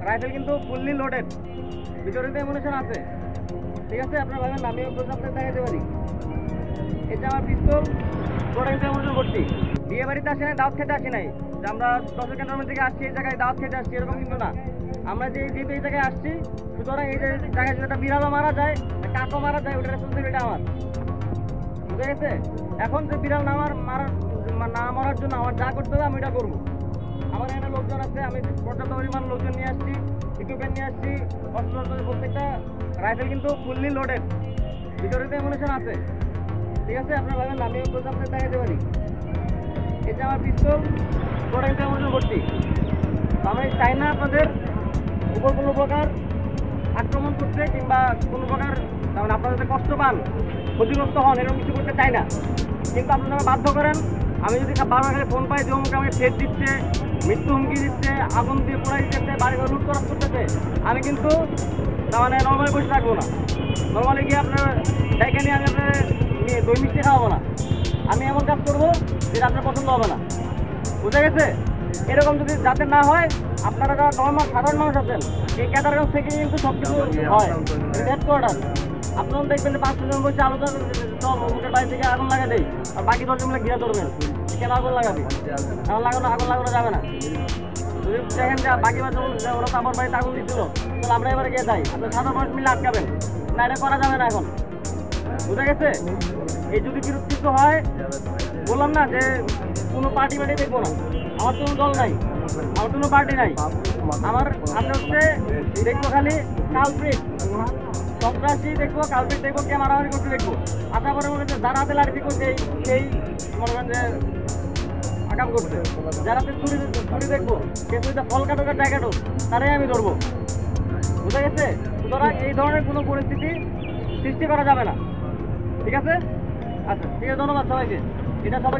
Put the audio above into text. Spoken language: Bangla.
রাইফেল কিন্তু ফুললি লোডেড, ভিতরে অ্যামুনিশন আছে। ঠিক আছে, আপনার ভাবেন আমি আপনাদের দেখাতে পারি। এটা আমার পিস্তল, ওটা কিন্তু অ্যামুনিশন ভর্তি। বিয়ে বাড়িতে আসি নাই, দাওয়াত খেতে আসি নাই যে আমরা 10 ক্যান্টনমেন্ট থেকে আসছি এই জায়গায় দাওয়াত খেতে আসছি, এরকম কিন্তু না। আমরা যেহেতু এই জায়গায় আসছি, সুতরাং এই জায়গায় যেটা বিড়ালও মারা যায়, কাকও মারা যায়, ওটার রেসপন্সিবিলিটি আমার। বুঝে গেছে? এখন যে বিড়াল না মারার জন্য আমার যা করতে হবে আমি এটা করবো। আমার এখানে লোকজন আছে, আমি পর্যাপ্ত পরিমাণ লোকজন নিয়ে আসছি, ইকুইপমেন্ট নিয়ে আসছি, অস্ত্র। প্রত্যেকটা রাইফেল কিন্তু ফুললি লোডেড, ভিতরে অ্যামুনিশন আছে। ঠিক আছে, আপনার ভাবেন আমি আপনাদের দেখাতে পারি। এটা আমার পিস্তল, ওটা কিন্তু অ্যামুনিশন ভর্তি। আমি চাই না আপনাদের উপর কোনো প্রকার আক্রমণ করতে কিংবা কোনো প্রকার আপনারা যাতে কষ্ট পান, ক্ষতিগ্রস্ত হন, এরকম কিছু করতে চাই না। কিন্তু আপনারা বাধ্য করেন। আমি যদি বারবার ফোন পাই যে অমুকে আমাকে থ্রেট দিচ্ছে, মৃত্যু হুমকি দিচ্ছে, আগুন দিয়ে পোড়াই দিচ্ছে, বাড়িঘর লুট করা করতেছে, আমি কিন্তু নর্মালি বসে থাকবো না। নর্মালি গিয়ে আপনার ডাইকে নিয়ে আমি আপনার দই মিষ্টি খাওয়াবো না। আমি এমন কাজ করবো যেটা আপনার পছন্দ হবে না। বুঝা গেছে? এরকম যদি যাতে না হয়, আপনারা যারা নর্মাল সাধারণ মানুষ আছেন, এই ক্যাটারগঞ্জ থেকে কিন্তু সব কিছু হয় হেডকোয়ার্টার। আপনারা দেখবেন যে 5 জন বসে আলোচনা সব মুখের বাড়ি থেকে আগুন লাগা দেয়, আর বাকি 10 জন মিলে ঘিরে ধরবেন। কেন আগুন লাগাবে? আগুন লাগানো যাবে না। যদি দেখেন যে বাকি ওরা তো আমার বাড়িতে আগুন দিচ্ছিল, তাহলে আমরা এবারে গিয়ে যাই, আপনার সাধারণ মানুষ মিলে আটকাবেন না, এটা করা যাবে না এখন। বুঝা গেছে? এই যদি কিছু হয়, বললাম না যে কোনো পার্টি দেখবো না, আমার কোনো দল নাই, আমার কোনো পার্টি নাই। আমার হচ্ছে দেখবো খালি কালপ্রিট, সন্ত্রাসী দেখবো, কালপ্রিট দেখবো, কে মারামারি করতে দেখবো। আশা করে মনে হচ্ছে যারা হাতে লাঠি করছে সেই মনে করেন যে আকাম করছে। যারা ছুরি দেখবো, কে ছুরিতে ফল কাটোকার জায়গাটো, তারাই আমি ধরবো। বুঝা গেছে? সুতরাং এই ধরনের কোনো পরিস্থিতি সৃষ্টি করা যাবে না। ঠিক আছে? আচ্ছা, ঠিক আছে, ধন্যবাদ সবাইকে। এটা সবাই